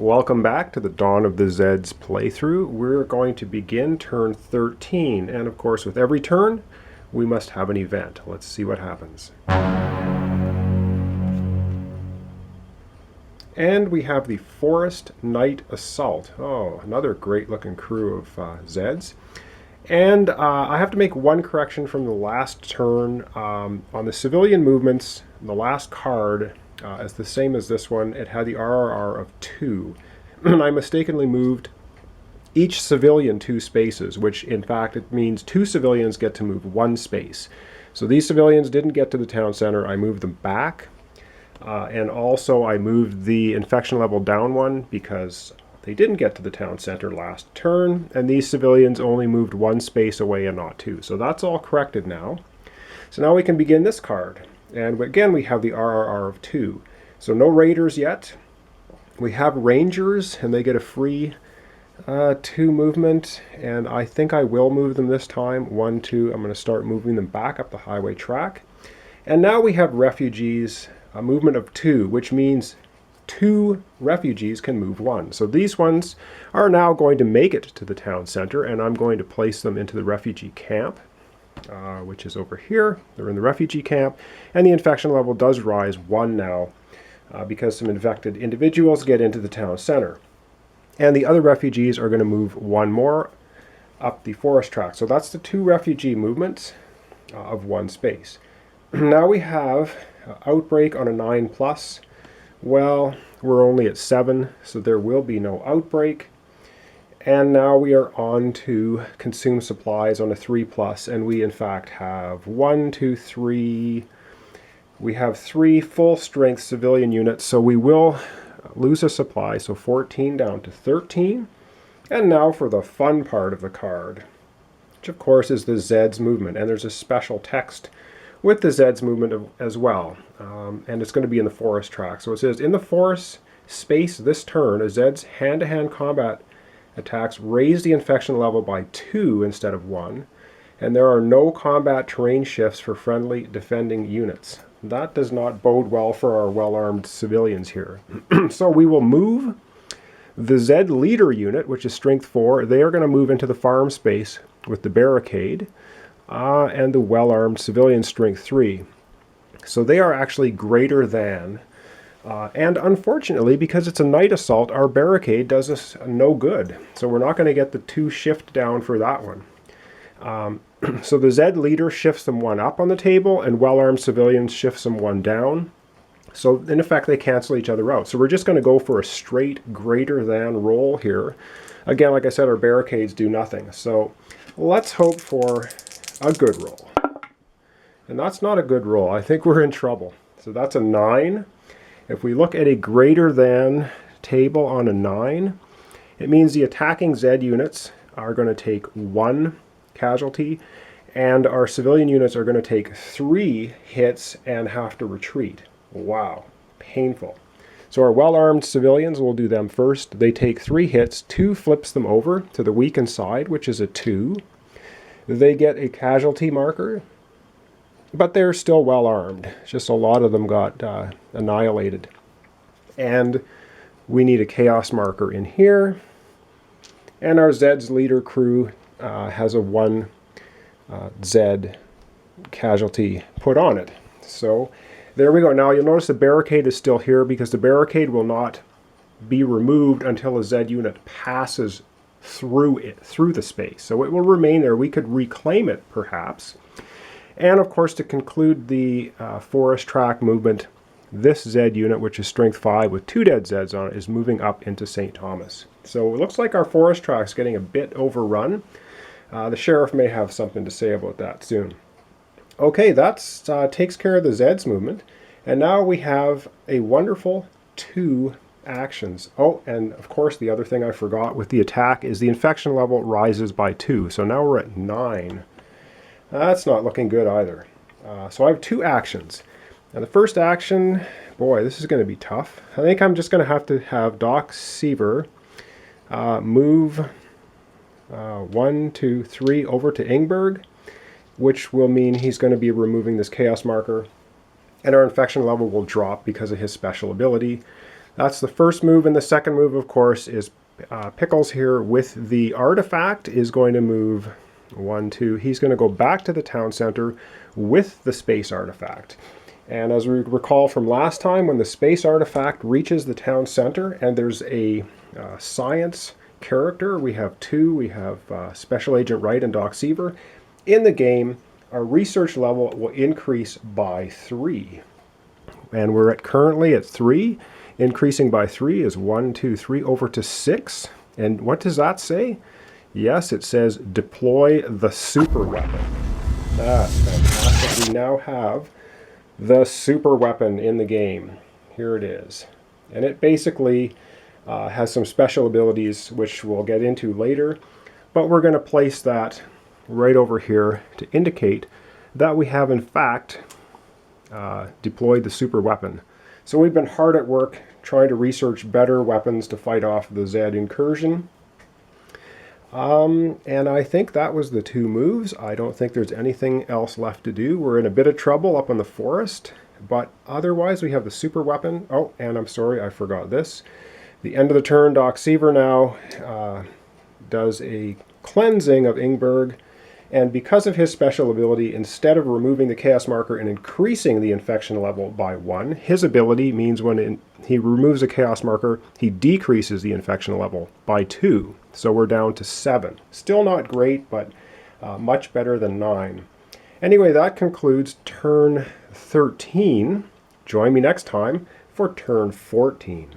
Welcome back to the Dawn of the Zeds playthrough. We're going to begin turn 13, and of course with every turn we must have an event. Let's see what happens. And we have the Forest Night Assault. Oh, another great looking crew of Zeds. And I have to make one correction from the last turn. On the civilian movements, the last card is the same as this one. It had the RRR of 2. And I mistakenly moved each civilian 2 spaces, which in fact it means 2 civilians get to move 1 space. So these civilians didn't get to the town center. I moved them back. And also I moved the infection level down 1 because they didn't get to the town center last turn, and these civilians only moved 1 space away and not 2. So that's all corrected now. So now we can begin this card. And again, we have the RRR of 2. So no raiders yet. We have rangers, and they get a free 2 movement, and I think I will move them this time. 1, 2, I'm going to start moving them back up the highway track. And now we have refugees, a movement of 2, which means 2 refugees can move 1. So these ones are now going to make it to the town center, and I'm going to place them into the refugee camp, which is over here. They're in the refugee camp, and the infection level does rise 1 now because some infected individuals get into the town center. And the other refugees are going to move 1 more up the forest track. So that's the 2 refugee movements of 1 space. Now we have outbreak on a 9+. Well, we're only at 7, so there will be no outbreak. And now we are on to consume supplies on a 3+, and we in fact have 1, 2, 3. We have 3 full-strength civilian units, so we will lose a supply, so 14 down to 13. And now for the fun part of the card, which of course is the Zeds movement, and there's a special text with the Zeds movement as well, and it's going to be in the forest track. So it says, in the forest space this turn, a Zed's hand-to-hand combat attacks raise the infection level by 2 instead of 1, and there are no combat terrain shifts for friendly defending units. That does not bode well for our well-armed civilians here. So we will move the Zed leader unit, which is strength 4. They are going to move into the farm space with the barricade, and the well-armed civilian strength 3. So they are actually greater than, and unfortunately, because it's a night assault, our barricade does us no good. So we're not going to get the 2 shift down for that one. So the Zed leader shifts them 1 up on the table, and well-armed civilians shifts them 1 down. So in effect, they cancel each other out. So we're just going to go for a straight greater than roll here. Again, like I said, our barricades do nothing. So let's hope for a good roll. And that's not a good roll. I think we're in trouble. So that's a 9. If we look at a greater than table on a 9, it means the attacking Zed units are going to take 1 casualty, and our civilian units are going to take 3 hits and have to retreat. Wow, painful. So our well-armed civilians, we'll do them first. They take 3 hits, 2 flips them over to the weakened side, which is a 2. They get a casualty marker, but they're still well-armed. Just a lot of them got annihilated. And we need a chaos marker in here. And our Zed's leader crew has a 1 Zed casualty put on it. So there we go. Now you'll notice the barricade is still here because the barricade will not be removed until a Zed unit passes through the space. So it will remain there. We could reclaim it perhaps. And of course, to conclude the forest track movement, this Zed unit, which is strength 5 with 2 dead Zeds on it, is moving up into St. Thomas. So it looks like our forest track's getting a bit overrun. The sheriff may have something to say about that soon. Okay, that takes care of the Zeds movement. And now we have a wonderful 2 actions. Oh, and of course the other thing I forgot with the attack is the infection level rises by 2. So now we're at 9. That's not looking good either. So I have 2 actions. Now the first action, boy, this is going to be tough. I think I'm just going to have Doc Seaver move 1, 2, 3 over to Ingberg, which will mean he's going to be removing this chaos marker, and our infection level will drop because of his special ability. That's the first move, and the second move, of course, is Pickles here with the artifact is going to move 1, 2. He's going to go back to the town center with the space artifact. And as we recall from last time, when the space artifact reaches the town center and there's a science character, we have 2, we have Special Agent Wright and Doc Seaver, in the game, our research level will increase by 3. And we're currently at 3. Increasing by 3 is 1, 2, 3 over to 6. And what does that say? Yes, it says deploy the super weapon. That's fantastic. We now have the super weapon in the game. Here it is. And it basically has some special abilities which we'll get into later. But we're going to place that right over here to indicate that we have in fact deployed the super weapon. So we've been hard at work trying to research better weapons to fight off the Zed incursion. And I think that was the 2 moves. I don't think there's anything else left to do. We're in a bit of trouble up in the forest, but otherwise we have the super weapon. Oh, and I'm sorry, I forgot this. The end of the turn, Doc Seaver now does a cleansing of Ingberg. And because of his special ability, instead of removing the chaos marker and increasing the infection level by 1, his ability means when he removes a chaos marker, he decreases the infection level by 2. So we're down to 7. Still not great, but much better than 9. Anyway, that concludes turn 13. Join me next time for turn 14.